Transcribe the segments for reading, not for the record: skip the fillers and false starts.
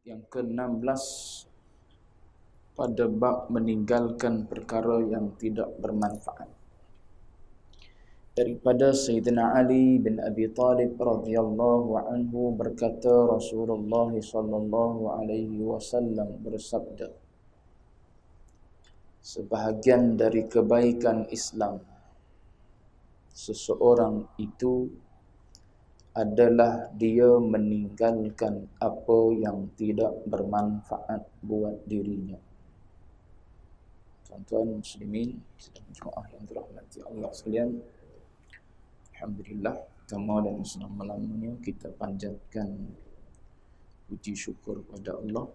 yang ke-16 pada bab meninggalkan perkara yang tidak bermanfaat. Daripada Sayyidina Ali bin Abi Talib radhiyallahu anhu berkata, Rasulullah sallallahu alaihi wasallam bersabda, sebahagian dari kebaikan Islam seseorang itu adalah dia meninggalkan apa yang tidak bermanfaat buat dirinya. Tuan-tuan muslimin sedang jemaah yang dirahmati Allah sekalian, alhamdulillah, pertama dan selama-lamanya kita panjatkan puji syukur pada Allah.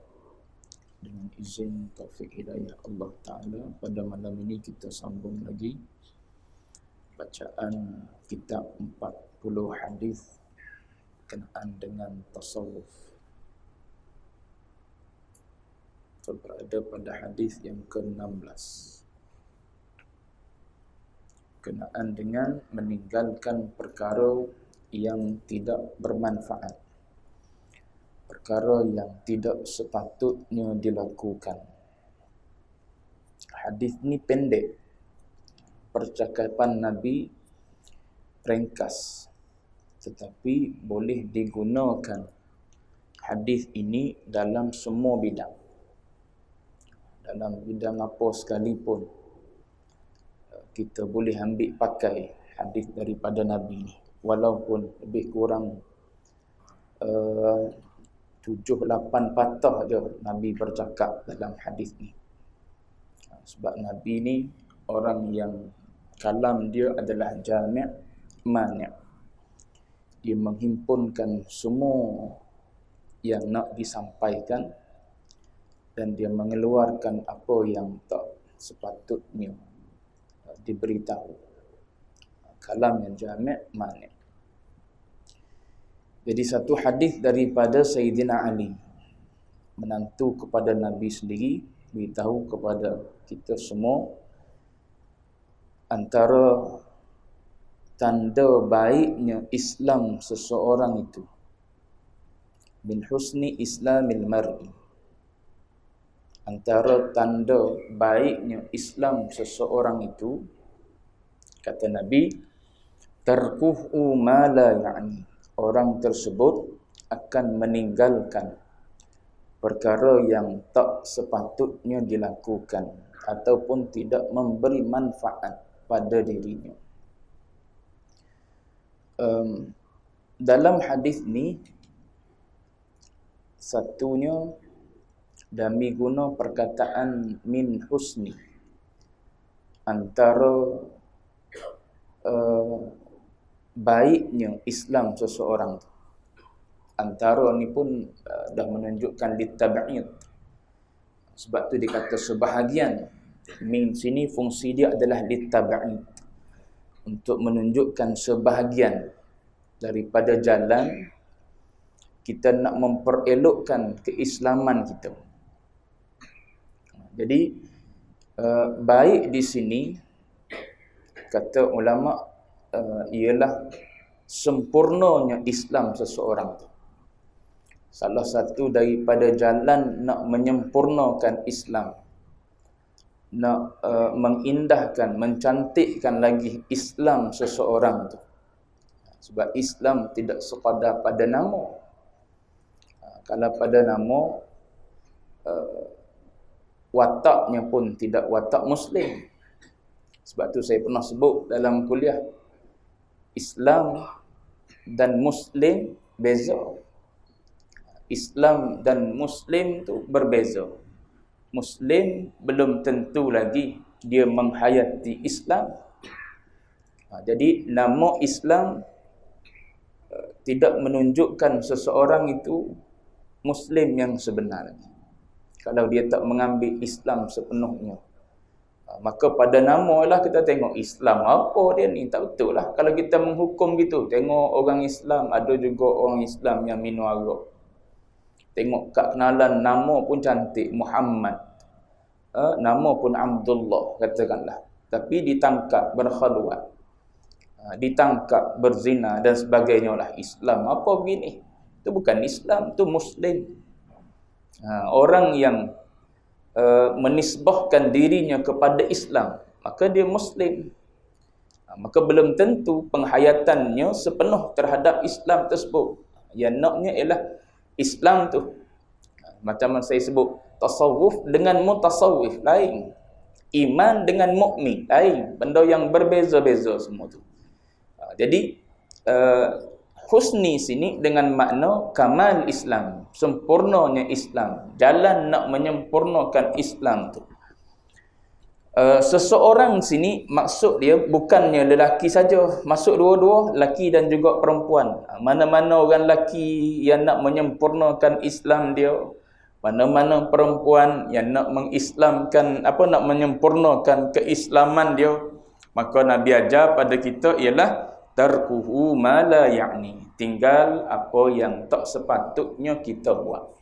Dengan izin taufik hidayah Allah Ta'ala, pada malam ini kita sambung lagi bacaan kitab 40 hadis berkenaan dengan tasawuf. Kita berada pada hadis yang ke-16 berkenaan dengan meninggalkan perkara yang tidak bermanfaat, perkara yang tidak sepatutnya dilakukan. Hadis ni pendek, percakapan Nabi ringkas, tetapi boleh digunakan hadis ini dalam semua bidang. Dalam bidang apa sekalipun kita boleh ambil pakai hadis daripada Nabi ni, walaupun lebih kurang 7-8 patah je Nabi bercakap dalam hadis ni. Sebab Nabi ni orang yang kalam dia adalah jami' mani'. Dia menghimpunkan semua yang nak disampaikan dan dia mengeluarkan apa yang tak sepatutnya diberitahu. Kalam yang jami' mani'. Jadi satu hadis daripada Sayyidina Ali, menantu kepada Nabi sendiri, beritahu kepada kita semua antara tanda baiknya Islam seseorang itu, min husni islamil mar'i, antara tanda baiknya Islam seseorang itu, kata Nabi, tarkuhu ma la ya'ni, orang tersebut akan meninggalkan perkara yang tak sepatutnya dilakukan ataupun tidak memberi manfaat pada dirinya. Dalam hadis ni, satunya Nabi guna perkataan min husni, antara baiknya Islam seseorang tu. Antara ni pun dah menunjukkan litab'id. Sebab tu dikata sebahagian. Min sini fungsi dia adalah litab'id, untuk menunjukkan sebahagian daripada jalan kita nak memperelokkan keislaman kita. Jadi baik di sini kata ulama ialah sempurnanya Islam seseorang tu. Salah satu daripada jalan nak menyempurnakan Islam, nak mengindahkan, mencantikkan lagi Islam seseorang tu. Sebab Islam tidak sekadar pada nama. Kalau pada nama, wataknya pun tidak watak Muslim. Sebab tu saya pernah sebut dalam kuliah, Islam dan Muslim beza. Islam dan Muslim tu berbeza. Muslim belum tentu lagi dia menghayati Islam. Jadi nama Islam tidak menunjukkan seseorang itu Muslim yang sebenar. Kalau dia tak mengambil Islam sepenuhnya, maka pada nama lah kita tengok Islam apa dia ni, tak betul lah. Kalau kita menghukum gitu, tengok orang Islam, ada juga orang Islam yang minum arak. Tengok kat kenalan, nama pun cantik, Muhammad. Nama pun Abdullah, katakanlah. Tapi ditangkap berkhalwat, ditangkap berzina dan sebagainya lah. Islam apa begini? Itu bukan Islam, itu Muslim. Orang yang menisbahkan dirinya kepada Islam, maka dia Muslim. Maka belum tentu penghayatannya sepenuh terhadap Islam tersebut. Yang naknya ialah Islam tu. Macam saya sebut, tasawuf dengan mutasawwif lain. Iman dengan mukmin lain. Benda yang berbeza-beza semua tu. Jadi husni sini dengan makna kamal Islam, sempurnanya Islam, jalan nak menyempurnakan Islam tu. Seseorang sini maksud dia bukannya lelaki saja, masuk dua-dua, lelaki dan juga perempuan. Mana-mana orang lelaki yang nak menyempurnakan Islam dia, mana-mana perempuan yang nak mengislamkan, nak menyempurnakan keislaman dia, maka Nabi ajar pada kita ialah tarkuhu ma la ya'ni, tinggal apa yang tak sepatutnya kita buat.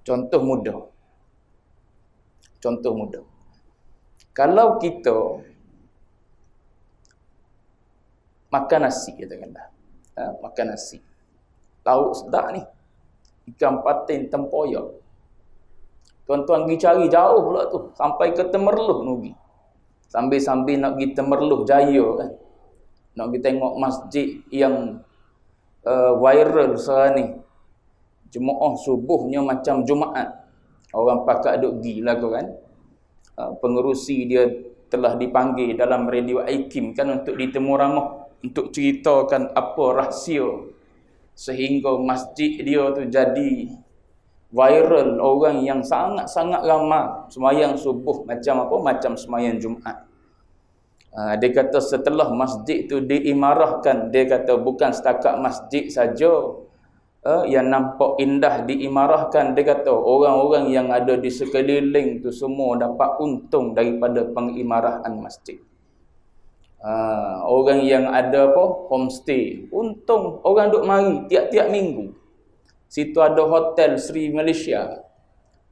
Contoh mudah. Kalau kita makan nasi, katakanlah, makan nasi, lauk sedap ni, ikan patin tempoyak, tuan-tuan pergi cari jauh pula tu, sampai ke Temerloh nugi, sambil-sambil nak pergi Temerloh Jaya kan, nak pergi tengok masjid yang viral sekarang ni, Jemaah subuhnya macam Jumaat. Orang pakak duk gila kan. Pengerusi dia telah dipanggil dalam radio Aikim kan untuk ditemu ramah, untuk ceritakan apa rahsia sehingga masjid dia tu jadi viral, orang yang sangat-sangat ramai sembahyang subuh macam sembahyang Jumaat. Dia kata setelah masjid tu diimarahkan, dia kata bukan setakat masjid saja yang nampak indah diimarahkan, dia kata orang-orang yang ada di sekeliling tu semua dapat untung daripada pengimarahan masjid. Orang yang ada homestay, untung, orang duk mari tiap-tiap minggu. Situ ada hotel Sri Malaysia,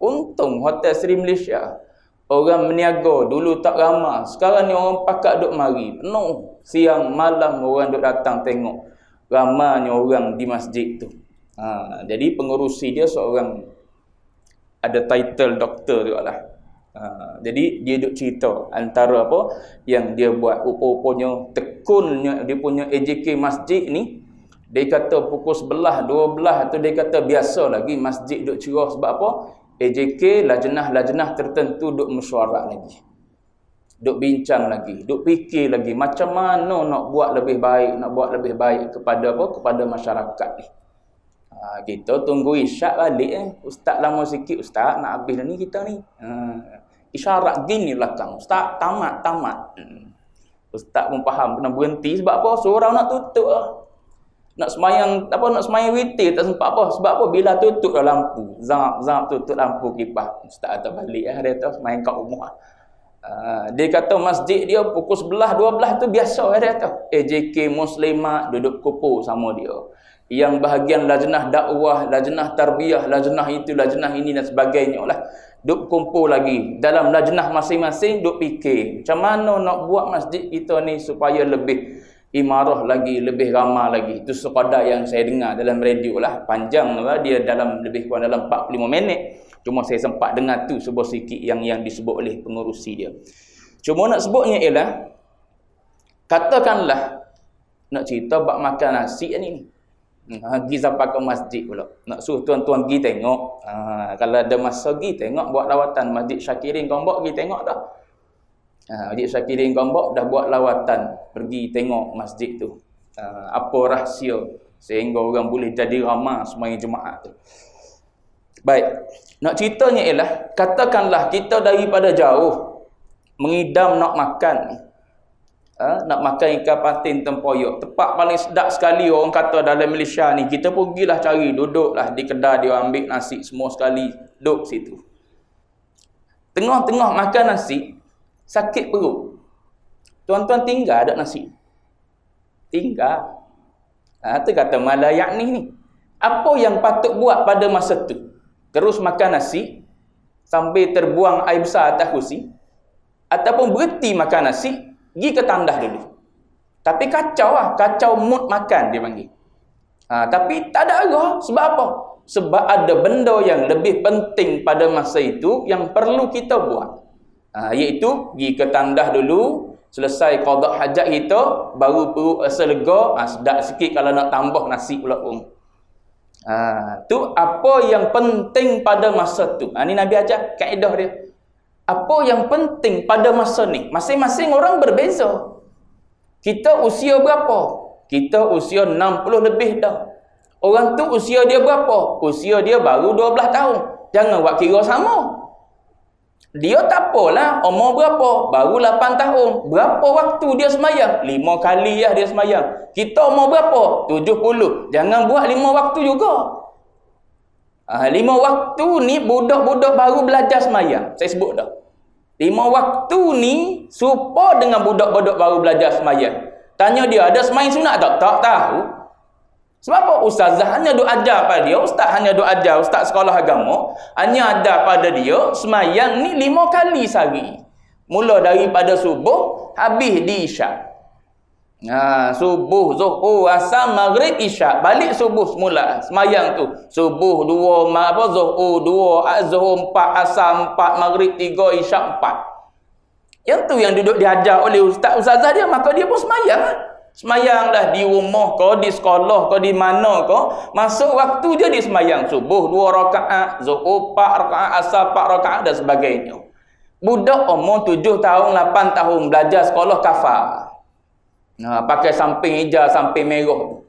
untung hotel Sri Malaysia. Orang meniaga dulu tak ramai, sekarang ni orang pakak duk mari, penuh siang malam orang duk datang tengok ramainya orang di masjid tu. Jadi pengerusi dia seorang ada title doktor juga lah. Jadi dia duk cerita antara yang dia buat, rupanya tekunnya dia punya AJK masjid ni, dia kata pukul 11, 12 tu dia kata biasa lagi masjid duk cerah. Sebab apa? AJK lajnah-lajnah tertentu duk mesyuarat lagi, duk bincang lagi, duk fikir lagi macam mana nak buat lebih baik kepada masyarakat ni. Kita tunggu isyak balik Ustaz lama sikit, Ustaz nak habis dah ni kita ni. Isyarat gini lah Kang Ustaz, tamat. Ustaz pun faham kena berhenti. Sebab apa? Seorang nak tutup lah. Nak semayang witir tak sempat apa. Sebab apa? Bila tutup dah lampu, zap tutup lampu kipas, Ustaz tak balik dia kata semayang kat rumah. Dia kata masjid dia pukul 11, 12 tu biasa dia kata. AJK Muslimat duduk kumpul sama dia. Yang bahagian lajnah dakwah, lajnah tarbiyah, lajnah itu, lajnah ini dan sebagainya lah, duk kumpul lagi dalam lajnah masing-masing, duk fikir macam mana nak buat masjid kita ni supaya lebih imarah lagi, lebih ramah lagi. Itu sekadar yang saya dengar dalam radio lah, panjang lah dia, dalam lebih kurang dalam 45 minit. Cuma saya sempat dengar tu sebuah sikit yang disebut oleh pengurusi dia. Cuma nak sebutnya ialah, katakanlah nak cerita bab makan nasi ni, pergi sampai ke masjid pula, nak suruh tuan-tuan pergi tengok. Kalau ada masa pergi tengok, buat lawatan Masjid Syakirin Gombak, pergi tengok dah. Masjid Syakirin Gombak dah buat lawatan, pergi tengok masjid tu. Apa rahsia sehingga orang boleh jadi ramai sembahyang Jumaat tu. Baik, nak ceritanya ialah, katakanlah kita daripada jauh mengidam nak makan, nak makan ikan patin tempoyak, tempat paling sedap sekali orang kata dalam Malaysia ni. Kita pergilah cari, duduklah di kedai dia, ambil nasi semua sekali, duduk situ. Tengah-tengah makan nasi, sakit perut. Tuan-tuan tinggal ada nasi? Tinggal. Itu kata malayak ni. Apa yang patut buat pada masa tu? Terus makan nasi sambil terbuang air besar atas kursi, ataupun berhenti makan nasi, pergi ke tandas dulu. Tapi kacau mood makan dia panggil. Tapi tak ada arah. Sebab apa? Sebab ada benda yang lebih penting pada masa itu yang perlu kita buat. Iaitu pergi ke tandas dulu, selesai qada hajat kita, baru perut rasa lega, sedap sikit kalau nak tambah nasi pula pun. Tu apa yang penting pada masa tu. Ni Nabi ajar kaedah dia. Apa yang penting pada masa ni? Masing-masing orang berbeza. Kita usia berapa? Kita usia 60 lebih dah. Orang tu usia dia berapa? Usia dia baru 12 tahun. Jangan buat kira sama. Dia tak apalah, umur berapa? Baru 8 tahun. Berapa waktu dia semayang? 5 kali dia semayang. Kita umur berapa? 70. Jangan buat 5 waktu juga. 5 waktu ni budak-budak baru belajar semayang. Saya sebut dah. 5 waktu ni serupa dengan budak-budak baru belajar semayang. Tanya dia, ada semayang sunat tak? Tak tahu. Sebab apa? Ustazah hanya duk ajar pada dia, ustaz hanya duk ajar, ustaz sekolah agama, hanya ada pada dia, semayang ni 5 kali sehari. Mula daripada subuh, habis di isyak. Subuh, zuhur, asar, maghrib, isyak. Balik subuh semula, semayang tu. Subuh 2, zuhur 2, zuhur 4, asar 4, maghrib 3, isyak 4. Yang tu yang duduk diajar oleh ustaz-ustazah dia, maka dia pun semayang. Semayanglah di rumah ke, di sekolah ke, di mana ke, masuk waktu je dia semayang. Subuh 2 rakaat, zuhur 4 rakaat, asar 4 rakaat dan sebagainya. Budak umur 7 tahun, 8 tahun belajar sekolah kafar. Pakai samping hijau, samping merah.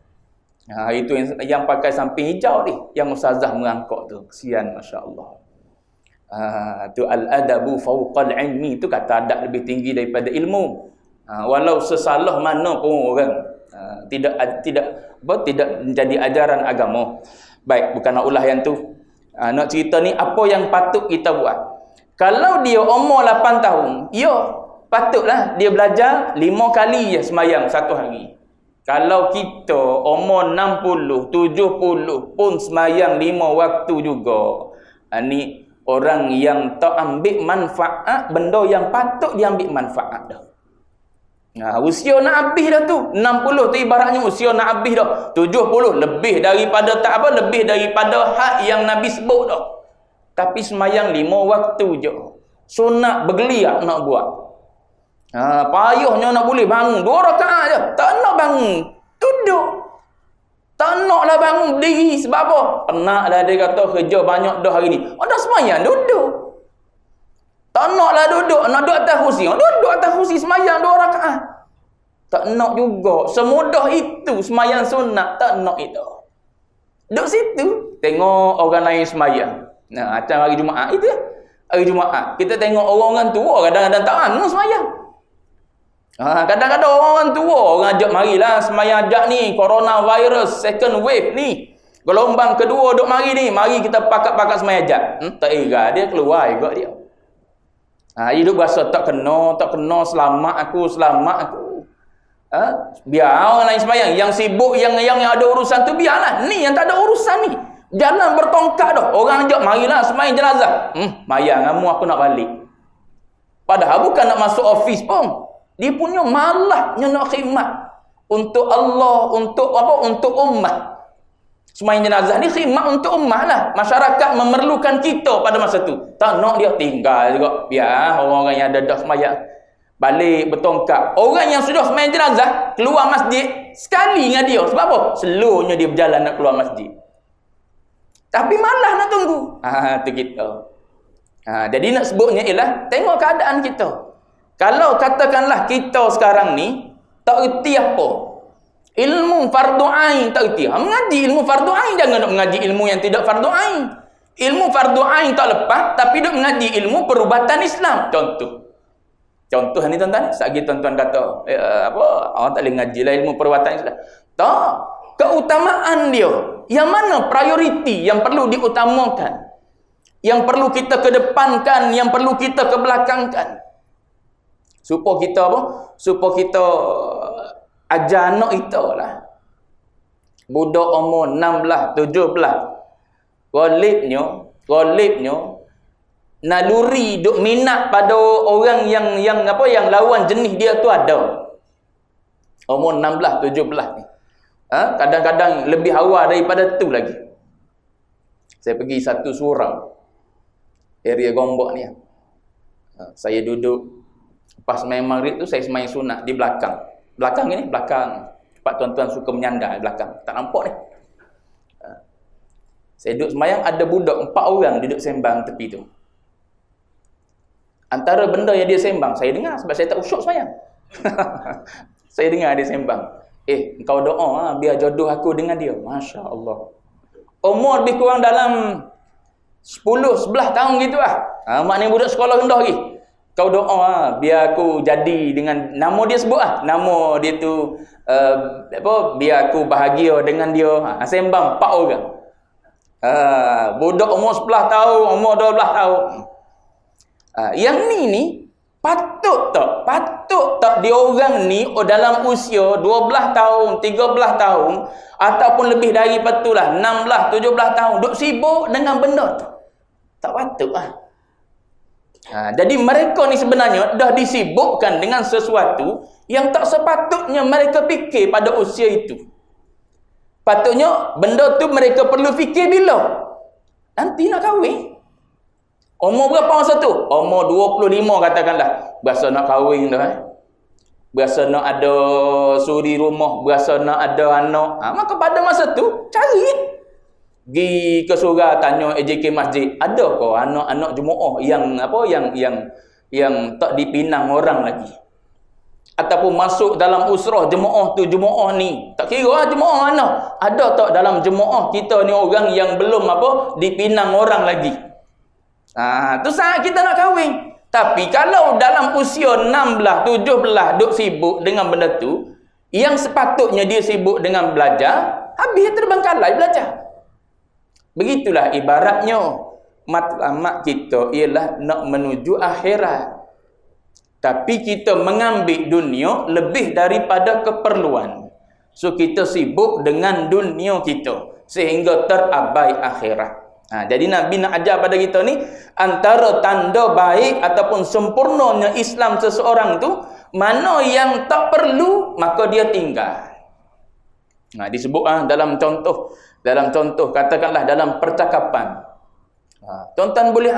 Itu yang pakai samping hijau ni, yang ustazah mengangkut tu. Kesian, masya-Allah. Tu al-adabu fawqal ilmi, tu kata adab lebih tinggi daripada ilmu. Walau sesalah mana pun orang, tidak menjadi ajaran agama. Baik, bukan nak ulah yang tu. Nak cerita ni apa yang patut kita buat. Kalau dia umur 8 tahun, ya patutlah dia belajar 5 kali je semayang satu hari. Kalau kita umur 60, 70 pun semayang 5 waktu juga, ni orang yang tak ambil manfaat benda yang patut diambil manfaat dah. Usia nak habis dah tu. 60 tu ibaratnya usia nak habis dah. 70 lebih daripada lebih daripada had yang Nabi sebut dah. Tapi semayang 5 waktu je. Sunat bergeliat nak buat. Payahnya nak boleh bangun 2 rakaat je. Tak nak bangun, duduk. Tak naklah bangun berdiri. Sebab apa? Penatlah dia kata kerja banyak dah hari ni. Dah semayang duduk. Tak naklah duduk. Nak duduk atas kursi. Duduk atas kursi semayang 2 rakaat. Tak nak juga. Semudah itu semayang sunat. Tak nak itu. Duduk situ. Tengok orang lain semayang. Macam hari Jumaat itu ya. Hari Jumaat. Kita tengok orang-orang tua kadang-kadang tak bangun semayang. Kadang-kadang orang tua orang ajak marilah semayang ajak ni coronavirus second wave ni, gelombang kedua duk mari ni, mari kita pakat-pakat semayang ajak. Tak era dia keluar juga dia. Hidup rasa tak kena selamat aku. Biar orang lain semayang, yang sibuk yang ada urusan tu biarlah. Ni yang tak ada urusan ni, jalan bertongkat dah. Orang ajak marilah semayang jenazah. Mayang kamu aku nak balik. Padahal bukan nak masuk office pun. Dia punya malahnya nak khidmat untuk Allah, untuk apa? Untuk ummah. Semayang jenazah ni khidmat untuk ummah lah. Masyarakat memerlukan kita pada masa tu. Tak nak dia tinggal juga. Biar orang-orang yang ada dah semayang balik bertongkar. Orang yang sudah semayang jenazah keluar masjid sekali dengan dia. Sebab apa? Slownya dia berjalan nak keluar masjid. Tapi malah nak tunggu. Tu kita. Jadi nak sebutnya ialah tengok keadaan kita. Kalau katakanlah kita sekarang ni tak erti apa, ilmu fardu ain tak erti. Mengaji ilmu fardu ain, jangan nak mengaji ilmu yang tidak fardu ain. Ilmu fardu ain tak lepas, tapi duk mengaji ilmu perubatan Islam. Contoh ni tuan-tuan, sagi tuan-tuan kata orang tak boleh ngaji lah ilmu perubatan Islam. Tak, keutamaan dia. Yang mana prioriti yang perlu diutamakan, yang perlu kita kedepankan, yang perlu kita kebelakangkan. Supaya kita apa? Supaya kita ajar anak kita lah. Budak umur 16, 17. Ghalibnya naluri duk minat pada orang yang lawan jenis dia tu ada. Umur 16, 17 ni. Kadang-kadang lebih awal daripada tu lagi. Saya pergi satu surau, area Gombak ni. Saya duduk, pas sembahyang maghrib tu saya sembahyang sunat di belakang. Belakang ni, belakang. Pak tuan-tuan suka menyandar belakang. Tak nampak ni. Saya duduk sembahyang, ada budak 4 orang duduk sembang tepi tu. Antara benda yang dia sembang, saya dengar sebab saya tak usyuk sembahyang. Saya dengar dia sembang. Engkau doa biar jodoh aku dengan dia. Masya Allah. Umur lebih kurang dalam 10-11 tahun gitu lah. Maknanya budak sekolah rendah lagi. Kau doa biar aku jadi dengan, nama dia sebut lah. Nama dia tu, biar aku bahagia dengan dia. Sembang 4 orang. Budak umur 11 tahun, umur 12 tahun. Yang ni patut tak dia orang ni dalam usia 12 tahun, 13 tahun ataupun lebih daripada itulah 16, 17 tahun duk sibuk dengan benda tu. Tak patut lah. Jadi mereka ni sebenarnya dah disibukkan dengan sesuatu yang tak sepatutnya mereka fikir pada usia itu. Patutnya benda tu mereka perlu fikir bila? Nanti nak kahwin. Umur berapa masa tu? Umur 25 katakanlah. Berasa nak kahwin dah. Berasa nak ada suri rumah, berasa nak ada anak. Maka pada masa tu cari. Pergi ke surau tanya AJK masjid, ada ke anak-anak jemaah yang tak dipinang orang lagi? Ataupun masuk dalam usrah jemaah tu, jemaah ni tak kira jemaah mana, ada tak dalam jemaah kita ni orang yang belum dipinang orang lagi? Tu saat kita nak kahwin. Tapi kalau dalam usia 16, 17 duk sibuk dengan benda tu, yang sepatutnya dia sibuk dengan belajar, habis terbengkalai belajar. Begitulah ibaratnya matlamat kita ialah nak menuju akhirat. Tapi kita mengambil dunia lebih daripada keperluan. So kita sibuk dengan dunia kita sehingga terabai akhirat. Jadi Nabi nak ajar pada kita ni, antara tanda baik ataupun sempurnanya Islam seseorang tu, mana yang tak perlu maka dia tinggal. Disebut dalam contoh katakanlah dalam percakapan. Tuan-tuan boleh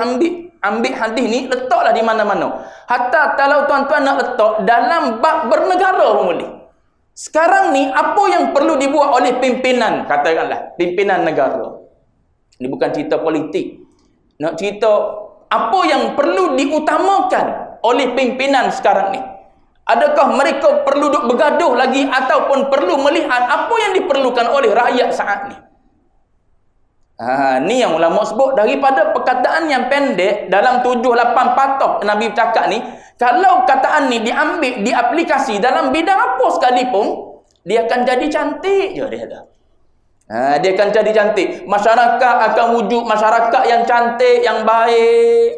ambil hadis ni letaklah di mana-mana. Hatta kalau tuan-tuan nak letak dalam bab bernegara pun boleh. Sekarang ni apa yang perlu dibuat oleh pimpinan, katakanlah pimpinan negara. Ini bukan cerita politik. Nak cerita apa yang perlu diutamakan oleh pimpinan sekarang ni. Adakah mereka perlu duk bergaduh lagi ataupun perlu melihat apa yang diperlukan oleh rakyat saat ni? Ni yang ulama sebut daripada perkataan yang pendek dalam 7-8 patah Nabi bercakap ni, kalau kataan ni diambil, diaplikasi dalam bidang apa sekalipun, dia akan jadi cantik je dia ada. Dia akan jadi cantik. Masyarakat akan wujud masyarakat yang cantik, yang baik.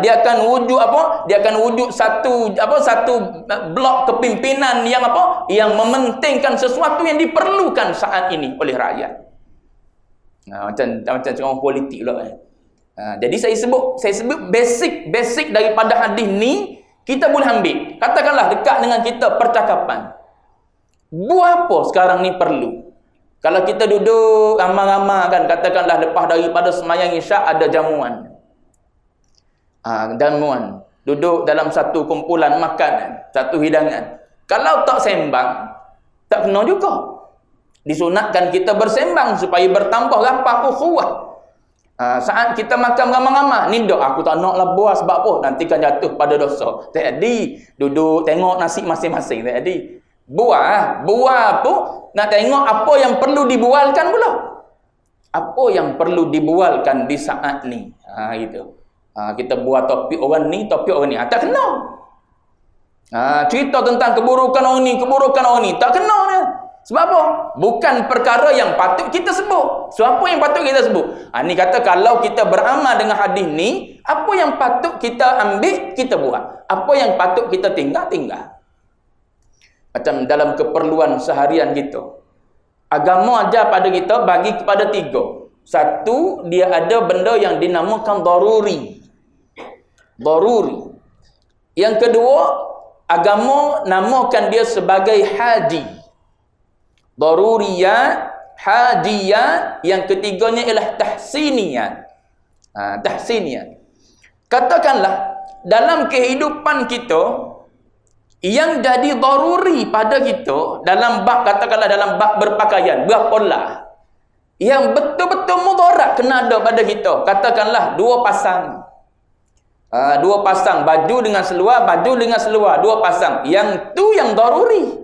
Dia akan wujud Dia akan wujud satu blok kepimpinan yang yang mementingkan sesuatu yang diperlukan saat ini oleh rakyat. Macam orang politik pula. Jadi saya sebut basic daripada hadis ni kita boleh ambil. Katakanlah dekat dengan kita percakapan. Buat apa sekarang ni perlu? Kalau kita duduk ramai-ramai kan, katakanlah lepas daripada sembahyang isyak ada jamuan. Jamuan. Duduk dalam satu kumpulan makanan, satu hidangan. Kalau tak sembang, tak kena juga. Disunatkan kita bersembang supaya bertambah rapat ukhuwah. Saat kita makan ramai-ramai, ni dok aku tak nak lah buah sebab apa? Nanti kan jatuh pada dosa. Jadi duduk tengok nasi masing-masing. Jadi buah tu nak tengok apa yang perlu dibualkan pula. Apa yang perlu dibualkan di saat ni. Gitu. Kita buat topik orang ni. Tak kena. Cerita tentang keburukan orang ni. Tak kena dia. Sebab apa? Bukan perkara yang patut kita sebut. So, apa yang patut kita sebut? Ni kata kalau kita beramal dengan hadis ni, apa yang patut kita ambil, kita buat. Apa yang patut kita tinggal. Macam dalam keperluan seharian kita. Agama ajar pada kita bagi kepada 3. Satu, dia ada benda yang dinamakan daruri. Yang kedua, agama namakan dia sebagai haji. Daruriyat, hadiyat, yang ketiganya ialah tahsiniyat. Tahsiniyat. Katakanlah dalam kehidupan kita yang jadi daruri pada kita dalam bab, katakanlah dalam bab berpakaian, berpola, yang betul-betul mudarat kena ada pada kita. Katakanlah dua pasang baju dengan seluar, dua pasang. Yang tu yang daruri.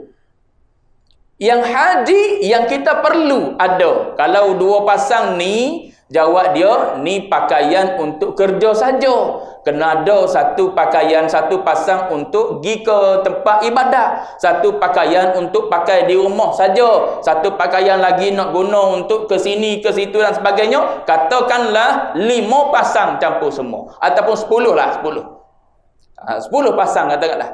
Yang haji yang kita perlu ada. Kalau dua pasang ni, jawab dia, ni pakaian untuk kerja saja. Kena ada satu pakaian, satu pasang untuk pergi ke tempat ibadat. Satu pakaian untuk pakai di rumah saja. Satu pakaian lagi nak guna untuk ke sini, ke situ dan sebagainya. Katakanlah 5 pasang campur semua. Ataupun 10 lah, 10. 10 pasang katakanlah.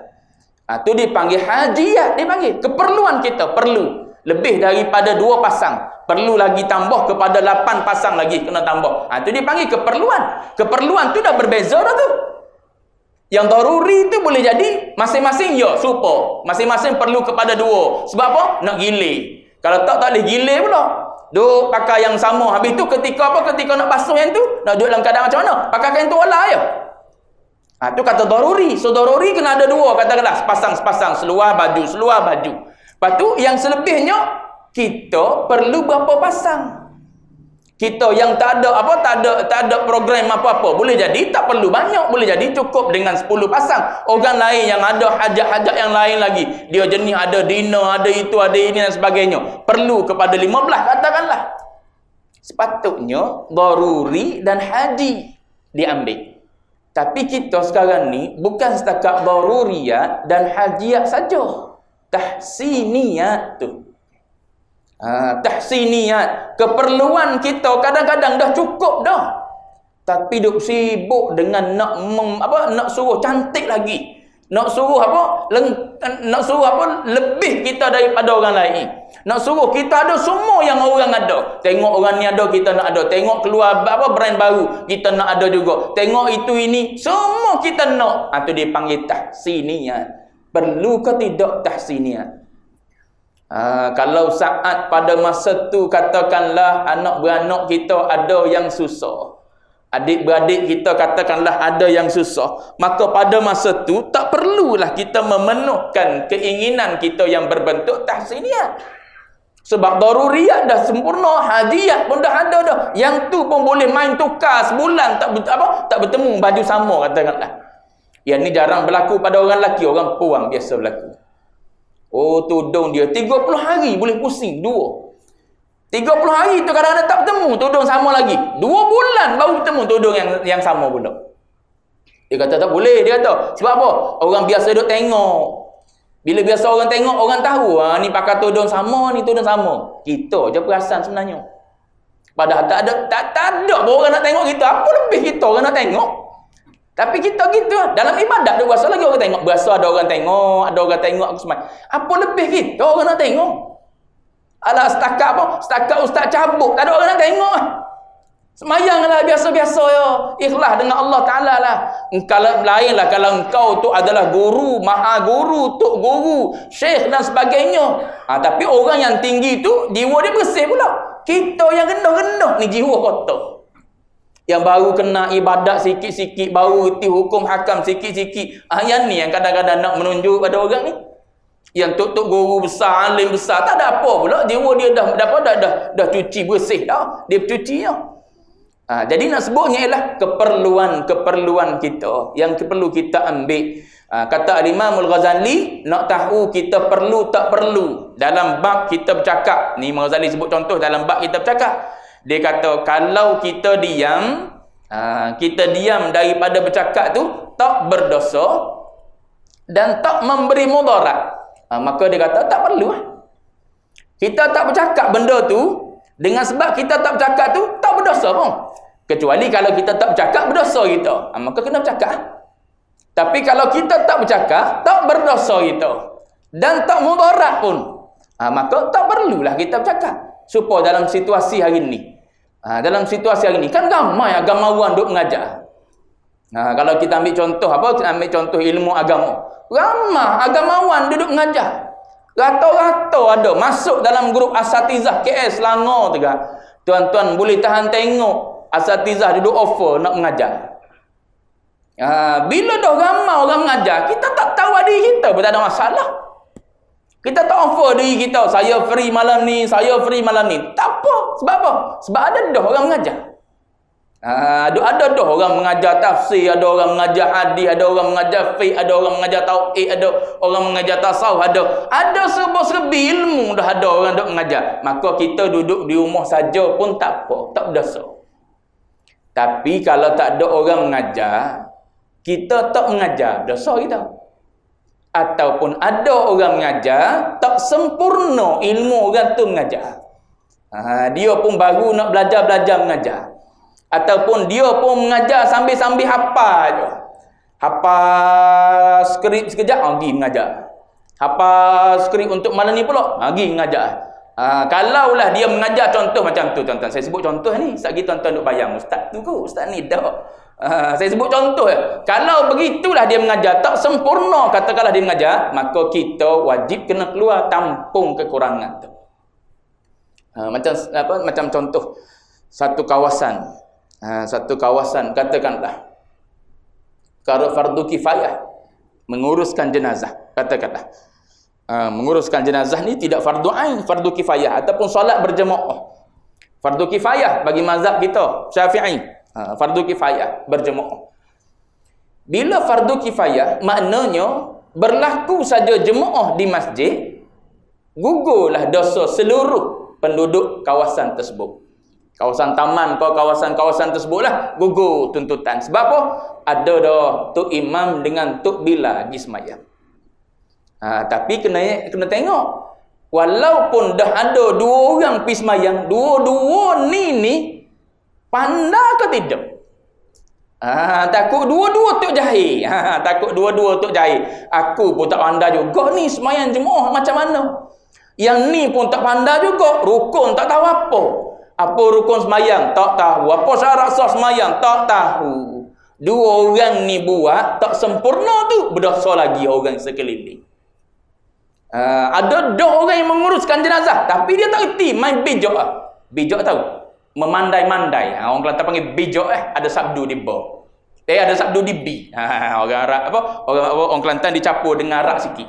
Tu dipanggil hajiat, dipanggil. Keperluan kita perlu. Lebih daripada 2 pasang. Perlu lagi tambah kepada 8 pasang lagi kena tambah. Tu dipanggil keperluan. Keperluan tu dah berbeza dah tu. Yang daruri tu boleh jadi masing-masing ya, super. Masing-masing perlu kepada 2. Sebab apa? Nak gilir. Kalau tak boleh gilir pula. Duk pakai yang sama. Habis tu ketika apa? Ketika nak basuh yang tu, nak duduk dalam keadaan macam mana? Pakai kain tu olah je. Tu kata daruri. So daruri kena ada 2. Katakanlah sepasang, seluar baju. Lepas tu yang selebihnya kita perlu berapa pasang? Kita yang tak ada program apa-apa, boleh jadi tak perlu banyak, boleh jadi cukup dengan 10 pasang. Orang lain yang ada hajat-hajat yang lain lagi, dia jenis ada dinner, ada itu, ada ini dan sebagainya, perlu kepada 15 katakanlah. Sepatutnya daruri dan haji diambil. Tapi kita sekarang ni bukan setakat daruriyat dan hajiat saja. Tahsiniyat tu. Tahsiniyat, keperluan kita kadang-kadang dah cukup dah. Tapi duk sibuk dengan nak suruh cantik lagi. Nak suruh lebih kita daripada orang lain. Nak suruh kita ada semua yang orang ada. Tengok orang ni ada, kita nak ada. Tengok keluar brand baru, kita nak ada juga. Tengok itu ini, semua kita nak. Tu dia panggil tahsiniyat. Perlu ke tidak tahsiniyat? Kalau saat pada masa tu katakanlah anak beranak kita ada yang susah, adik-beradik kita katakanlah ada yang susah, maka pada masa tu tak perlulah kita memenuhkan keinginan kita yang berbentuk tahsiniyat. Sebab daruriyat dah sempurna, hajiat pun dah ada dah. Yang tu pun boleh main tukar sebulan tak bertemu baju sama katakanlah. Yang ni jarang berlaku pada orang lelaki, orang perempuan biasa berlaku. Tudung dia 30 hari boleh pusing 2. 30 hari tu kadang-kadang tak bertemu tudung sama lagi. 2 bulan baru bertemu tudung yang sama pula. Dia kata tak boleh, dia kata. Sebab apa? Orang biasa duk tengok. Bila biasa orang tengok, orang tahu ni pakai tudung sama, ni tudung sama. Kita je perasan sebenarnya. Padahal tak ada orang nak tengok kita. Apa lebih kita orang nak tengok? Tapi kita gitu. Dalam ibadat dia berasa lagi orang tengok. Berasa ada orang tengok semua. Apa lebih kita orang nak tengok? Alah setakat apa? Setakat ustaz cabut, tak ada orang nak tengok. Semayanglah biasa-biasa ya. Ikhlas dengan Allah Ta'ala lah. Kalau lainlah kalau engkau tu adalah guru, maha guru, tok guru, syekh dan sebagainya. Tapi orang yang tinggi tu jiwa dia bersih pula. Kita yang rendah-rendah ni jiwa kotor. Yang baru kena ibadat sikit-sikit, baru reti hukum hakam sikit-sikit. Yang ni yang kadang-kadang nak menunjuk pada orang ni. Yang tok-tok guru besar, alim besar, tak ada apa pula. Jiwa dia dah cuci bersih dah. Dia cuci dah. Jadi nak sebutnya ialah keperluan kita yang perlu kita ambil. Kata Imam Al-Ghazali, nak tahu kita perlu tak perlu dalam bab kita bercakap. Ni Imam Ghazali sebut contoh dalam bab kita bercakap. Dia kata kalau kita diam daripada bercakap tu tak berdosa dan tak memberi mudarat, maka dia kata tak perlu. Kita tak bercakap benda tu dengan sebab kita tak bercakap tu tak berdosa pun. Kecuali kalau kita tak bercakap berdosa kita, maka kena bercakap. Tapi kalau kita tak bercakap tak berdosa kita dan tak mudarat pun, maka tak perlulah kita bercakap. Supaya dalam situasi hari ni, kan ramai agamawan duk mengajar. Kalau kita ambil contoh ilmu agama. Ramai agamawan duduk mengajar. Rata-rata ada masuk dalam grup asatizah KS Selangor tu kan. Tuan-tuan boleh tahan tengok asatizah duduk offer nak mengajar. Bila dah ramai orang mengajar, kita tak tahu diri kita pun tak ada masalah. Kita tak offer diri kita, saya free malam ni, saya free malam ni. Tak apa. Sebab apa? Sebab ada dah orang mengajar. Ada dah orang mengajar tafsir, ada orang mengajar hadis, ada orang mengajar fiqh, ada orang mengajar tauhid, ada orang mengajar tasawuf, ada serba-serbi ilmu dah ada orang duk mengajar. Maka kita duduk di rumah saja pun tak apa, tak berdosa. Tapi kalau tak ada orang mengajar, kita tak mengajar, dosa kita. Ataupun ada orang mengajar, tak sempurna ilmu orang tu mengajar. Dia pun baru nak belajar mengajar. Ataupun dia pun mengajar sambil-sambil hafal je. Hafal skrip sekejap, pergi mengajar. Hafal skrip untuk malam ni pula, pergi mengajar. Kalaulah dia mengajar contoh macam tu, tuan-tuan. Saya sebut contoh ni, sekejap lagi tuan-tuan duk bayang. Ustaz tu kot, ustaz ni dah. Saya sebut contoh ya. Kalau begitulah dia mengajar, tak sempurna katakanlah dia mengajar, maka kita wajib kena keluar tampung kekurangan tu. Macam contoh satu kawasan katakanlah kalau fardu kifayah menguruskan jenazah, katakanlah menguruskan jenazah ni tidak fardu ain, fardu kifayah ataupun solat berjemaah. Fardu kifayah bagi mazhab kita Syafi'i, fardu kifayah berjemaah. Bila fardu kifayah maknanya berlaku saja jemaah di masjid, gugurlah dosa seluruh penduduk kawasan tersebut. Kawasan taman kau kawasan-kawasan tersebutlah gugur tuntutan. Sebab apa? Ada dah tok imam dengan tok bila di semayang. Tapi kena tengok. Walaupun dah ada dua orang pergi semayang, dua-dua ni pandai ke tidak? Takut dua-dua tok jahil. Takut dua-dua tok jahil. Aku pun tak pandai juga ni semayang jemaah macam mana. Yang ni pun tak pandai juga, rukun tak tahu apa. Apa rukun semayang? Tak tahu. Apa syarat sah semayang? Tak tahu. Dua orang ni buat tak sempurna tu, berdosa lagi orang sekeliling. Ada dua orang yang menguruskan jenazah, tapi dia tak reti main bijak. Bijak tahu? Memandai-mandai. Orang Kelantan panggil bijak. Ada sabdu di ba. Ada sabdu di bi. Orang Arab orang Kelantan dicampur dengan Arab sikit.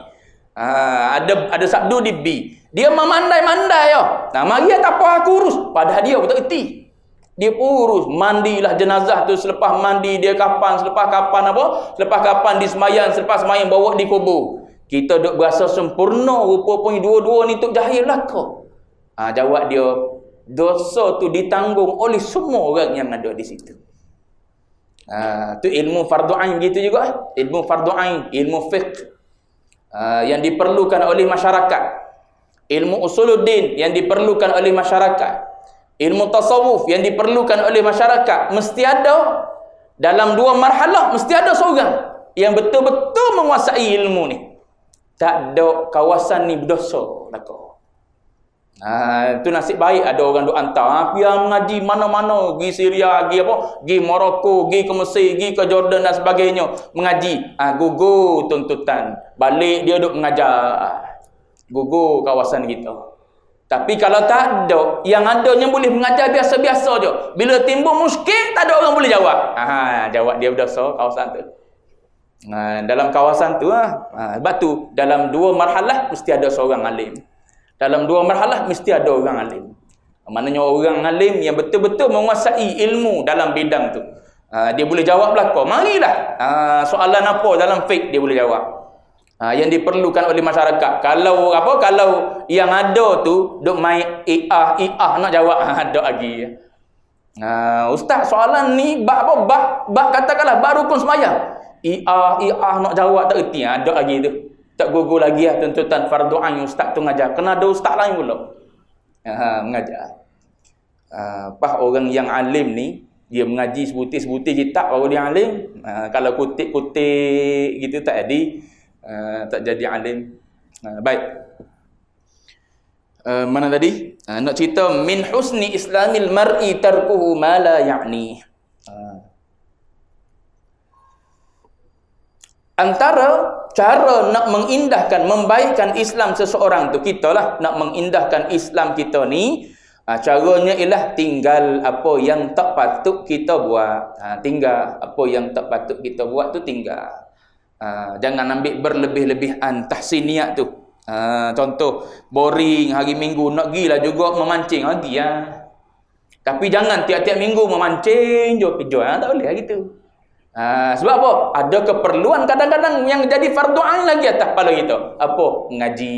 Ada sabdu di bi. Dia memandai-mandai ya. Mari tak apa aku urus. Padahal dia pun tak reti. Dia urus. Mandilah jenazah tu. Selepas mandi dia kapan. Selepas kapan apa? Selepas kapan disemayang. Selepas semayang bawa di kubur. Kita duk berasa sempurna. Rupa-rupanya dua-dua ni tok jahil lah kau. Jawab dia. Dosa tu ditanggung oleh semua orang yang ada di situ. Tu ilmu fardu ain gitu juga. Ilmu fardu ain. Ilmu fiqh. Yang diperlukan oleh masyarakat. Ilmu usuluddin yang diperlukan oleh masyarakat. Ilmu tasawuf yang diperlukan oleh masyarakat. Mesti ada. Dalam dua marhalah mesti ada seorang yang betul-betul menguasai ilmu ni. Tak ada kawasan ni berdosa lah kau. Itu nasib baik ada orang duk hantar. Biar mengaji mana-mana, pergi Syria, pergi Morocco, pergi ke Mesir, pergi ke Jordan dan sebagainya, mengaji. Gugur tuntutan. Balik dia duk mengajar. Gugur kawasan kita. Tapi kalau tak ada, yang adanya boleh mengajar biasa-biasa je. Bila timbul muskil, tak ada orang boleh jawab. Jawab dia berdosa kawasan tu. Dalam kawasan tu, sebab tu dalam dua marhalah mesti ada seorang alim. Dalam dua marhalah mesti ada orang alim. Maknanya orang alim yang betul-betul menguasai ilmu dalam bidang tu. Dia boleh jawab belaka. Marilah. Soalan apa dalam fiqh dia boleh jawab. Yang diperlukan oleh masyarakat. Kalau yang ada tu duk main i'ah nak jawab, ada lagi. Ustaz, soalan ni bab apa? Bab katakanlah bab rukun semayang. I'ah nak jawab tak erti. Ada lagi tu. Tak gugur lagi tuntutan fardu ain ustaz tu mengajar. Kena ada ustaz lain pula. Mengajar. Orang yang alim ni, dia mengaji sebutir-sebutir kitab baru dia alim. Kalau kutip-kutip gitu tak jadi alim. Baik. Mana tadi? Nak cerita min husni islamil mar'i tarkuhu ma la ya'ni. Antara cara nak mengindahkan, membaikkan Islam seseorang tu, kita lah nak mengindahkan Islam kita ni, caranya ialah tinggal apa yang tak patut kita buat. Tinggal apa yang tak patut kita buat tu tinggal. Jangan ambil berlebih-lebihan tahsiniat tu. Contoh, boring hari Minggu nak gilah juga memancing lagi Tapi jangan tiap-tiap minggu memancing je. Tak boleh gitu. Sebab apa? Ada keperluan kadang-kadang yang jadi fardu ain lagi atas kepala kita. Apa? Mengaji.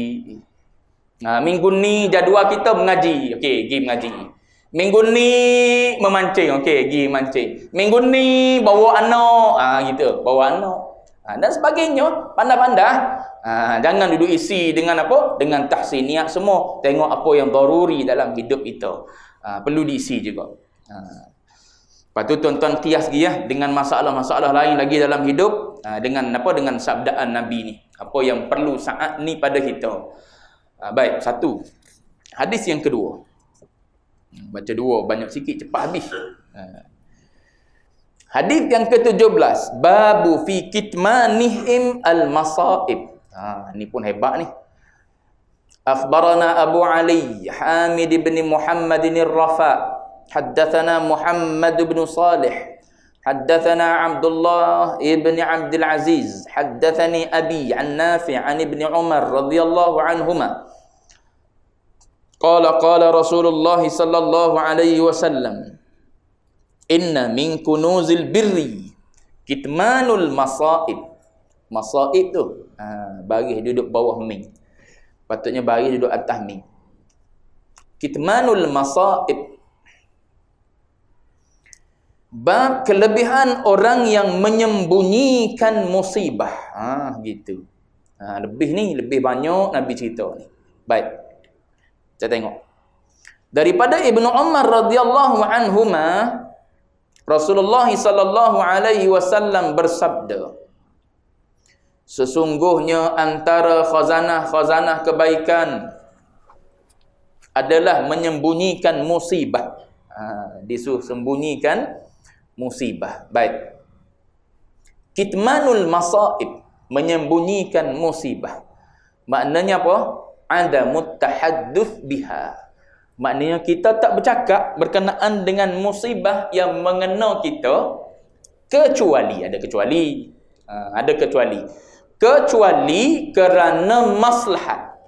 Minggu ni jadual kita mengaji. Okey, pergi mengaji. Minggu ni memancing. Okey, pergi mancing. Minggu ni bawa anak. Gitu, bawa anak. Dan sebagainya. Pandai-pandai. Jangan duduk isi dengan apa? Dengan tahsiniat semua. Tengok apa yang daruri dalam hidup kita. Perlu diisi juga. Lepas tu tuan-tuan kias lagi dengan masalah-masalah lain lagi dalam hidup, dengan apa, dengan sabdaan Nabi ni. Apa yang perlu saat ni pada kita. Baik, satu. Hadis yang kedua. Baca dua, banyak sikit cepat habis. Hadis yang ke-17, babu fi kitmanihim al-masaib. Ni pun hebat ni. Akhbarana Abu Ali Hamid bin Muhammadin ar-Rafa. حدثنا محمد بن صالح حدثنا عبد الله بن عبد العزيز حدثني أبي عن نافع عن ابن عمر رضي الله عنهما قال قال رسول الله صلى الله عليه وسلم إن من كنوز البر كتمان المصائب. Masaib tu baris duduk bawah min, patutnya baris duduk atas min. Kitmanul masaib, bab kelebihan orang yang menyembunyikan musibah. Gitu. Lebih ni, lebih banyak Nabi cerita ni. Baik. Kita tengok. Daripada Ibnu Umar radhiyallahu anhuma, Rasulullah sallallahu alaihi wasallam bersabda, sesungguhnya antara khazanah-khazanah kebaikan adalah menyembunyikan musibah. Disuruh sembunyikan musibah. Baik. Kitmanul masaib, menyembunyikan musibah. Maknanya apa? Adamut tahadduts biha. Maknanya kita tak bercakap berkenaan dengan musibah yang mengena kita, kecuali ada kecuali kerana maslahat.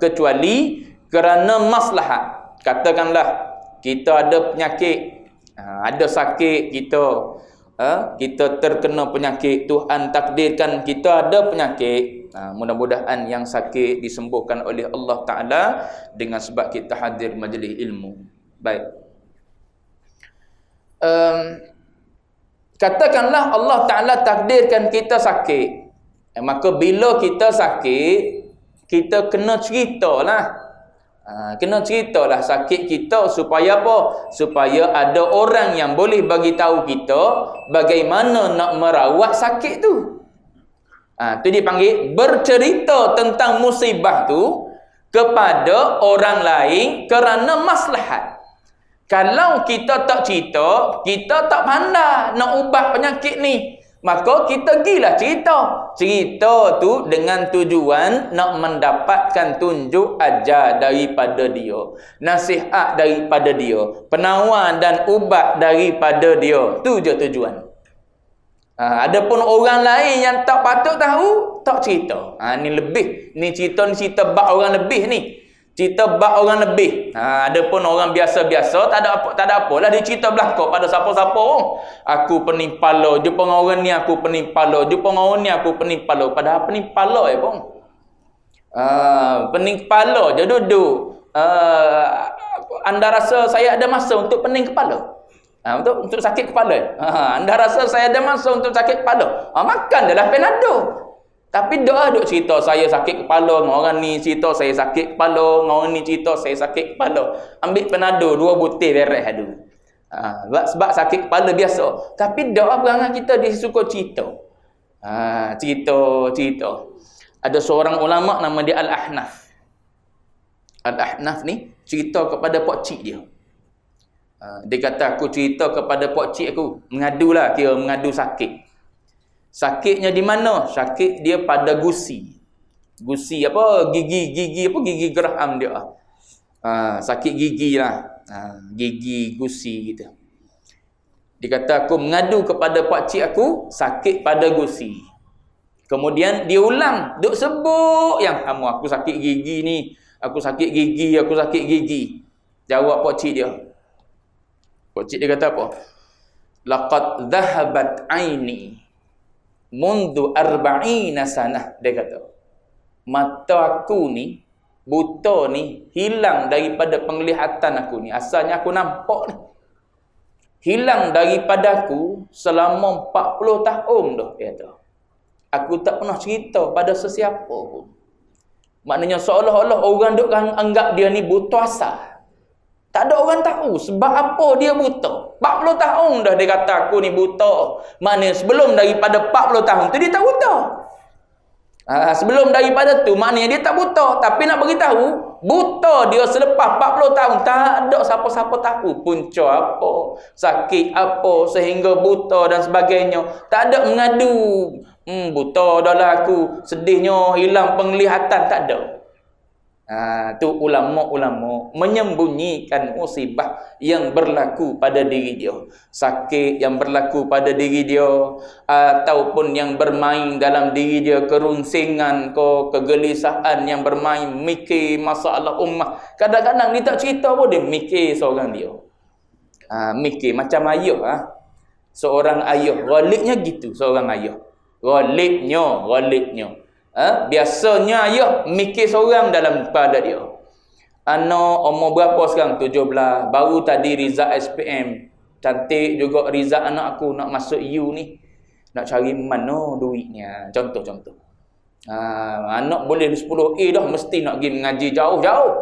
Kecuali kerana maslahat. Katakanlah kita ada penyakit, ada sakit kita terkena penyakit, Tuhan takdirkan kita ada penyakit. Mudah-mudahan yang sakit disembuhkan oleh Allah Ta'ala dengan sebab kita hadir majlis ilmu. Baik. Katakanlah Allah Ta'ala takdirkan kita sakit. Maka bila kita sakit, kita kena ceritalah. Kena ceritalah sakit kita supaya apa? Supaya ada orang yang boleh bagi tahu kita bagaimana nak merawat sakit tu. Tu dipanggil bercerita tentang musibah tu kepada orang lain kerana maslahat. Kalau kita tak cerita, kita tak pandai nak ubat penyakit ni, maka kita gilah cerita. Cerita tu dengan tujuan nak mendapatkan tunjuk ajar daripada dia, nasihat daripada dia, penawar dan ubat daripada dia. Tu je tujuan. Adapun orang lain yang tak patut tahu, tak cerita. Ni lebih. Ni cerita bab orang lebih ni. Cerita bab orang lebih. Adapun orang biasa-biasa, tak ada apalah dia cerita belakang pada siapa-siapa. Aku pening pala, jumpa dengan orang ni aku pening pala, jumpa dengan orang ni aku pening pala. Padahal pening pala pun. Pening kepala je duduk. Anda rasa saya ada masa untuk pening kepala? Untuk sakit kepala. Anda rasa saya ada masa untuk sakit kepala? Makan adalah Panadol. Tapi doa duk cerita saya sakit kepala, orang ni cerita saya sakit kepala, orang ni cerita saya sakit kepala. Ambil Panadol 2 butir beres dulu. Sebab sakit kepala biasa. Tapi doa perangai kita disuka cerita. Cerita. Ada seorang ulama nama dia Al-Ahnaf. Al-Ahnaf ni cerita kepada pak cik dia. Dia kata, aku cerita kepada pak cik aku, mengadu sakit. Sakitnya di mana? Sakit dia pada gusi. Gusi apa? Gigi apa? Gigi geraham dia. Sakit gigi lah. Gigi gusi gitu. Dia kata, aku mengadu kepada pakcik aku, sakit pada gusi. Kemudian dia ulang, duk sebut yang kamu, aku sakit gigi ni, aku sakit gigi, aku sakit gigi. Jawab pakcik dia. Pakcik dia kata apa? Laqad dhahabat aini mundu arba'ina sanah. Dia kata, mata aku ni, buta ni, hilang daripada penglihatan aku ni. Asalnya aku nampak ni. Hilang daripada aku selama 40 tahun dah. Dia kata, aku tak pernah cerita pada sesiapa pun. Maknanya seolah-olah orang duk anggap dia ni buta asal. Tak ada orang tahu sebab apa dia buta. 40 tahun dah dia kata aku ni buta. Maknanya sebelum daripada 40 tahun tu dia tak buta. Sebelum daripada tu maknanya dia tak buta. Tapi nak beritahu, buta dia selepas 40 tahun. Tak ada siapa-siapa tahu punca apa, sakit apa sehingga buta dan sebagainya. Tak ada mengadu. Buta dah lah aku, sedihnya hilang penglihatan, tak ada. Tu ulama-ulama menyembunyikan musibah yang berlaku pada diri dia, sakit yang berlaku pada diri dia, ataupun yang bermain dalam diri dia, kerunsingan kegelisahan yang bermain, mikir masalah ummah. Kadang-kadang dia tak cerita pun dia mikir seorang dia. Mikir macam ayah. Seorang ayah, ghalibnya gitu seorang ayah. Ghalibnya. Biasanya ayah mikir seorang dalam kepala dia. Anak umur berapa sekarang? 17. Baru tadi Riza SPM. Cantik juga Riza anak aku, nak masuk U ni. Nak cari mana duitnya. Contoh. Anak boleh 10A dah, mesti nak pergi mengaji jauh-jauh.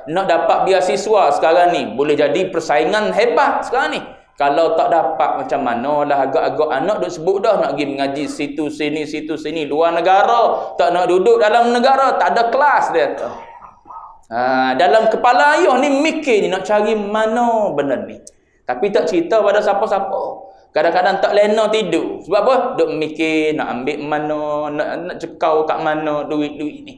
Nak dapat beasiswa sekarang ni. Boleh jadi persaingan hebat sekarang ni. Kalau tak dapat macam mana lah, agak-agak anak duk sebut dah nak pergi mengaji situ sini, luar negara. Tak nak duduk dalam negara, tak ada kelas dia. Dalam kepala ayah ni mikir ni nak cari mana benda ni. Tapi tak cerita pada siapa-siapa. Kadang-kadang tak lena tidur. Sebab apa? Duk mikir nak ambil mana, nak cekau kat mana duit-duit ni.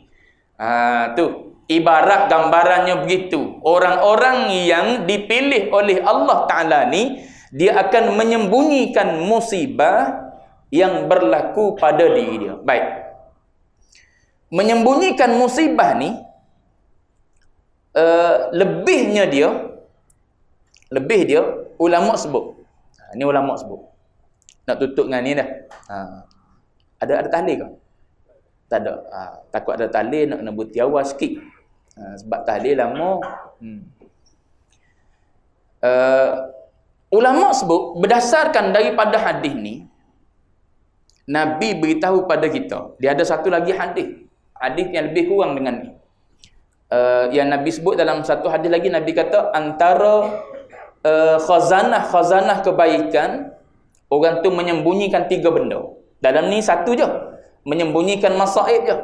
Tu. Ibarat gambarannya begitu. Orang-orang yang dipilih oleh Allah Ta'ala ni, dia akan menyembunyikan musibah yang berlaku pada diri dia. Baik. Menyembunyikan musibah ni, lebih dia, ulama sebut. Ini ulama sebut. Nak tutup dengan ni dah. Ada tahlil ke? Tak ada. Takut ada tahlil, nak kena buti awal sikit. Sebab tahlil lama. Ulama sebut, berdasarkan daripada hadis ni, Nabi beritahu pada kita. Dia ada satu lagi hadis yang lebih kurang dengan ni. Yang Nabi sebut dalam satu hadis lagi, Nabi kata antara khazanah kebaikan, orang tu menyembunyikan 3 benda. Dalam ni satu je, menyembunyikan masaib je.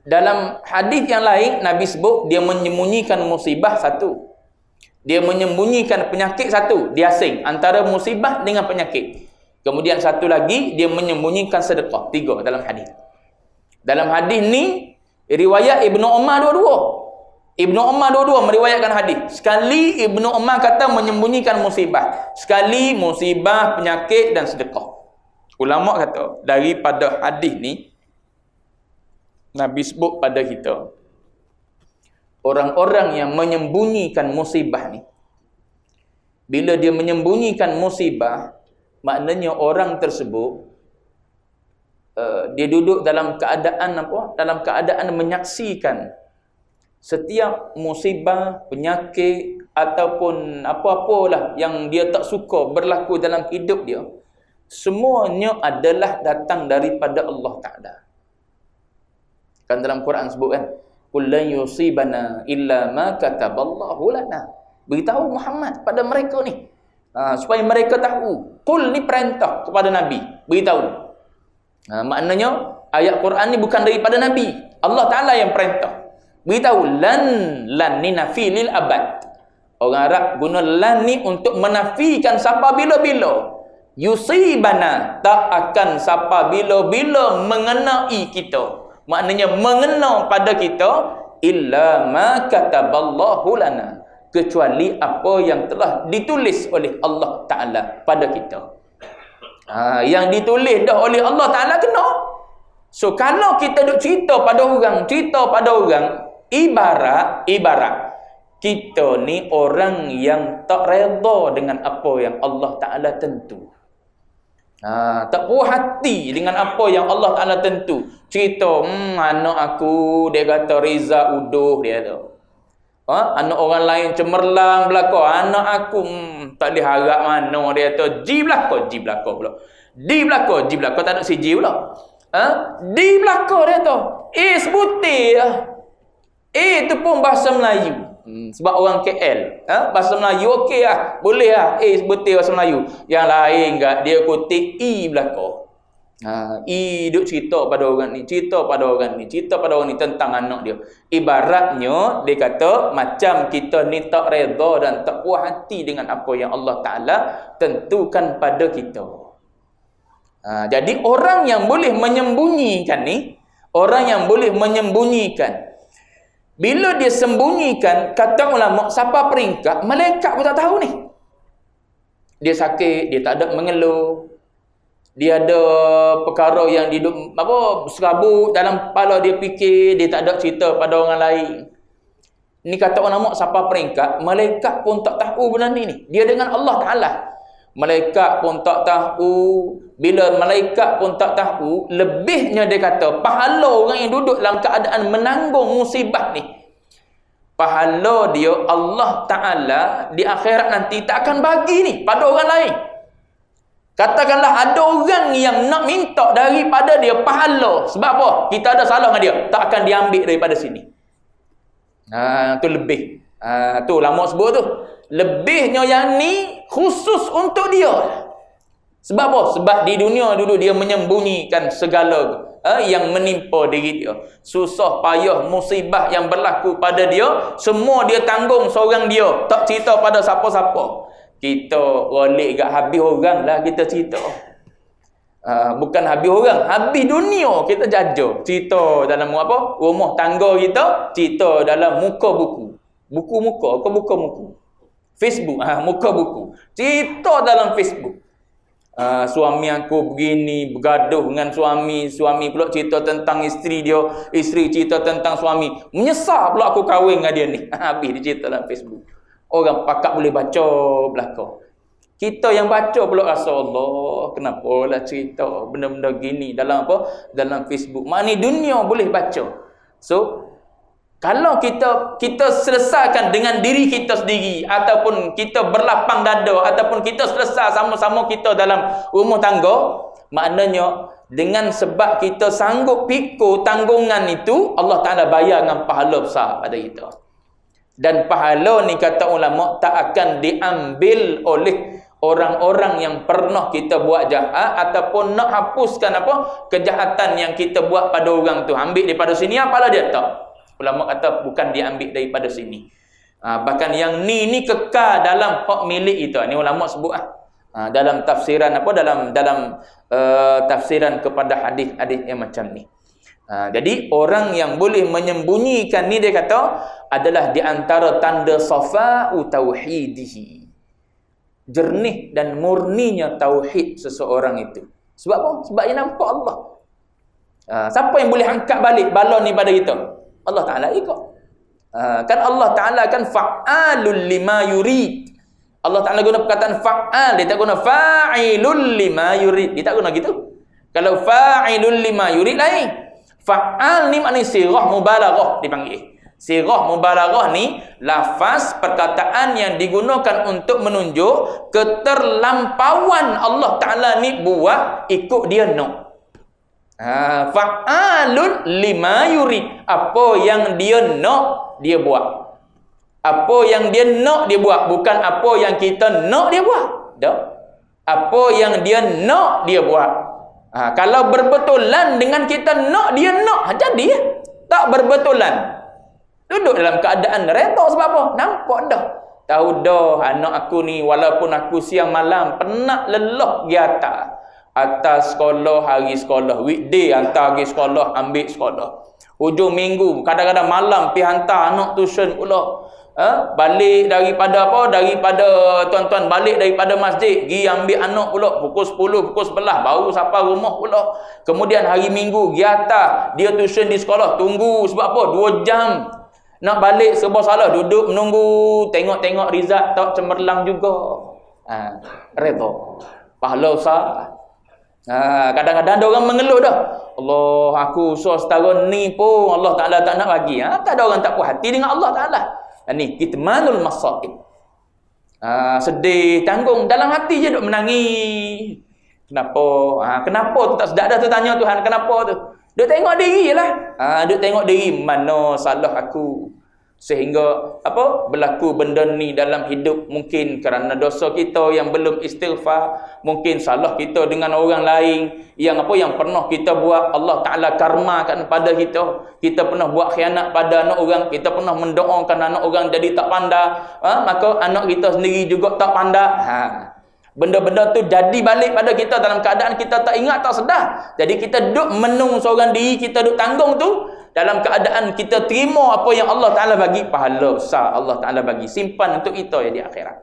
Dalam hadis yang lain, Nabi sebut dia menyembunyikan musibah satu. Dia menyembunyikan penyakit satu. Dia asing antara musibah dengan penyakit. Kemudian satu lagi, dia menyembunyikan sedekah. 3 dalam hadis. Dalam hadis ni, riwayat Ibnu Umar dua-dua. Ibnu Umar dua-dua meriwayatkan hadis. Sekali Ibnu Umar kata menyembunyikan musibah. Sekali musibah, penyakit dan sedekah. Ulama kata, daripada hadis ni, Nabi sebut pada kita, orang-orang yang menyembunyikan musibah ni, bila dia menyembunyikan musibah, maknanya orang tersebut dia duduk dalam keadaan apa? Dalam keadaan menyaksikan setiap musibah, penyakit ataupun apa-apalah yang dia tak suka berlaku dalam hidup dia, semuanya adalah datang daripada Allah Ta'ala. Kan dalam Quran sebut kan, qul lan yusibana illa ma kataballahu lana. Beritahu Muhammad pada mereka ni, supaya mereka tahu. Qul ni perintah kepada Nabi, beritahu. Maknanya ayat Quran ni bukan daripada Nabi, Allah Ta'ala yang perintah. Beritahu, lan ni nafi lil abad. Orang Arab guna lan ni untuk menafikan sampai bila-bila. yusibana, tak akan siapa bila-bila mengenai kita, maknanya mengena pada kita, illa ma kataballahu lana, kecuali apa yang telah ditulis oleh Allah Ta'ala pada kita. Yang ditulis dah oleh Allah Ta'ala kena. So kalau kita duk cerita pada orang, ibarat kita ni orang yang tak redha dengan apa yang Allah Ta'ala tentu. Tak puas hati dengan apa yang Allah Ta'ala tentu. Cerita, anak aku, dia kata Riza uduh dia tu. Anak orang lain cemerlang belakang, anak aku tak boleh harap mana dia tu. Ji belakang pula. Di belakang, tak nak si Ji pula. Di belakang dia tu. Sebutir. Itu pun bahasa Melayu. Sebab orang KL, bahasa Melayu okey lah, boleh lah. Sebutir bahasa Melayu. Yang lain enggak, dia kutip belakang. Duk cerita pada orang ni, cerita pada orang ni tentang anak dia. Ibaratnya dia kata macam kita ni tak redha dan tak puas hati dengan apa yang Allah Ta'ala tentukan pada kita. Jadi orang yang boleh menyembunyikan ni, bila dia sembunyikan, kata ulama, siapa peringkat, malaikat pun tak tahu ni. Dia sakit, dia tak ada mengeluh. Dia ada perkara yang serabut dalam kepala dia fikir, dia tak ada cerita pada orang lain. Ni kata ulama, siapa peringkat, malaikat pun tak tahu benda ni. Dia dengan Allah Ta'ala. Malaikat pun tak tahu. Bila malaikat pun tak tahu, lebihnya dia kata, pahala orang yang duduk dalam keadaan menanggung musibah ni, pahala dia Allah Ta'ala di akhirat nanti tak akan bagi ni pada orang lain. Katakanlah ada orang yang nak minta daripada dia pahala. Sebab apa? Kita ada salah dengan dia, tak akan diambil daripada sini. Tu lebih. Tu ulama sebut tu. Lebihnya yang ni khusus untuk dia. Sebab apa? Sebab di dunia dulu dia menyembunyikan segala yang menimpa diri dia. Susah payah musibah yang berlaku pada dia, semua dia tanggung seorang dia. Tak cerita pada siapa-siapa. Kita balik kat habis orang lah kita cerita. Bukan habis orang, habis dunia kita jajah. Cerita dalam rumah tangga kita, cerita dalam muka buku. Buku muka ke buka buku? Facebook, muka buku. Cerita dalam Facebook. Suami aku begini, bergaduh dengan suami pula cerita tentang isteri dia, isteri cerita tentang suami. Menyesal pula aku kahwin dengan dia ni. Habis dia cerita dalam Facebook. Orang pakak boleh baca belakang. Kita yang baca pula rasa, Allah, kenapa lah cerita benda-benda gini dalam dalam Facebook. Maknanya dunia boleh baca. So kalau kita selesaikan dengan diri kita sendiri, ataupun kita berlapang dada, ataupun kita selesai sama-sama kita dalam rumah tangga, maknanya dengan sebab kita sanggup pikul tanggungan itu, Allah Ta'ala bayar dengan pahala besar pada kita. Dan pahala ni kata ulama tak akan diambil oleh orang-orang yang pernah kita buat jahat, ataupun nak hapuskan kejahatan yang kita buat pada orang tu. Ambil daripada sini pahala dia tak. Ulama kata bukan diambil daripada sini. Bahkan yang ni kekal dalam hak milik itu. Ini ulama sebut dalam tafsiran dalam tafsiran kepada hadis-hadis yang macam ni. Jadi orang yang boleh menyembunyikan ni, dia kata adalah di antara tanda safa'u tauhidihi, jernih dan murninya tauhid seseorang itu. Sebab apa? Sebab dia nampak Allah. Siapa yang boleh angkat balik bala ni pada kita? Allah Ta'ala ikut. Kan Allah Ta'ala kan fa'alul lima yurid. Allah Ta'ala guna perkataan fa'al, dia tak guna fa'ilul lima yurid. Dia tak guna gitu. Kalau fa'ilul lima yurid lain. Fa'al ni maknanya sirah mubalaghah dipanggil. Sirah mubalaghah ni lafaz perkataan yang digunakan untuk menunjuk keterlampauan Allah Ta'ala ni buat ikut dia nak. Fa'alun lima yurid. Apa yang dia nak dia buat. Apa yang dia nak dia buat, bukan apa yang kita nak dia buat. Tak. Apa yang dia nak dia buat. Kalau berbetulan dengan kita nak dia nak, jadi tak berbetulan. Duduk dalam keadaan redha sebab apa? Nampak dah tahu dah anak aku ni walaupun aku siang malam penat lelah pergi atas sekolah, hari sekolah, weekday hantar pergi sekolah, ambil sekolah. Hujung minggu, kadang-kadang malam pergi hantar anak tuition pula. Balik daripada tuan-tuan balik daripada masjid, pergi ambil anak pula pukul 10, pukul 11 baru sampai rumah pula. Kemudian hari minggu pergi hantar dia tuition di sekolah, tunggu sebab apa? 2 jam. Nak balik serba salah, duduk menunggu, tengok-tengok result tak cemerlang juga. Redha. Pahala besar. Kadang-kadang ada orang mengeluh dah. Allah, aku usaha setahun ni pun Allah Ta'ala tak nak bagi. Tak ada orang tak puas hati dengan Allah Ta'ala. Ni kitmanul masaib. Sedih, tanggung, dalam hati je duk menangis. Kenapa? Kenapa tu tak sedap dah tu tanya Tuhan, kenapa tu? Duk tengok diri je lah. Duk tengok diri, mana salah aku sehingga berlaku benda ni dalam hidup. Mungkin kerana dosa kita yang belum istighfar, mungkin salah kita dengan orang lain yang pernah kita buat, Allah Ta'ala karmakan pada kita pernah buat khianat pada anak orang, kita pernah mendoakan anak orang jadi tak pandai, maka anak kita sendiri juga tak pandai. Benda-benda tu jadi balik pada kita dalam keadaan kita tak ingat, tak sedar. Jadi kita duduk menung seorang diri, kita duduk tanggung tu dalam keadaan kita terima apa yang Allah Ta'ala bagi, pahala besar Allah Ta'ala bagi, simpan untuk kita ya di akhirat.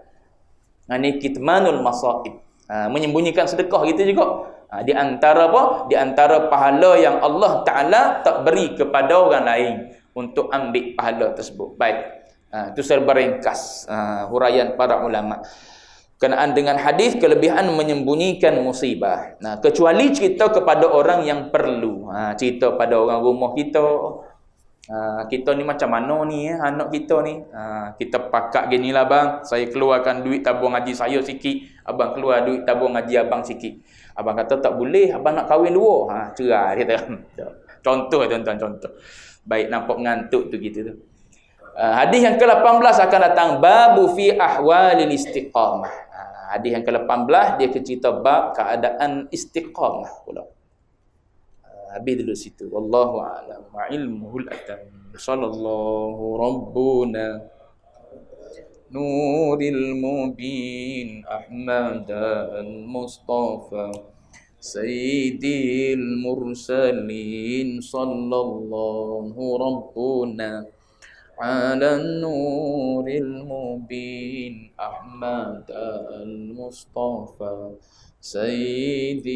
Ini kitmanul masaib. Menyembunyikan sedekah kita juga. Di antara Di antara pahala yang Allah Ta'ala tak beri kepada orang lain untuk ambil pahala tersebut. Baik. Itu serba ringkas huraian para ulama. Kenaan dengan hadis kelebihan menyembunyikan musibah. Kecuali cerita kepada orang yang perlu. Cerita pada orang rumah kita. Kita ni macam mana ni anak kita ni. Kita pakat gini lah bang. Saya keluarkan duit tabung haji saya sikit. Abang keluar duit tabung haji abang sikit. Abang kata tak boleh. Abang nak kahwin dua. Cerai. Dia kata. Contoh tuan-tuan, contoh. Baik, nampak ngantuk tu kita tu. Hadis yang ke-18 akan datang. Babu fi ahwalil istiqamah. Hadis yang ke-18 dia cerita bab keadaan istiqamah pula. Habis dulu situ. Wallahu a'lam wa ilmuhul atam. Sallallahu rabbuna nuril mubin Ahmad al-Mustafa sayyidil mursalin sallallahu rabbuna على النور المبين أحمد المصطفى سيد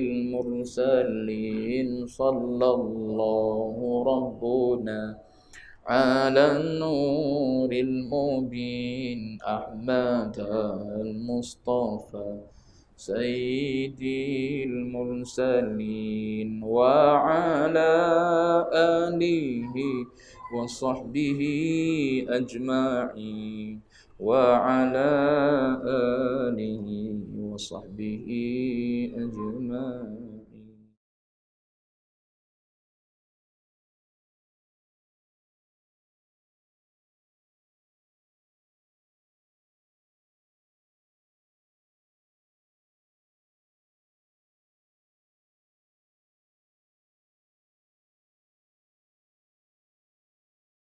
المرسلين صلى الله ربنا على النور المبين أحمد المصطفى سيد المرسلين وعلى آله وصحبه أجمعين وعلى آله وصحبه أجمعين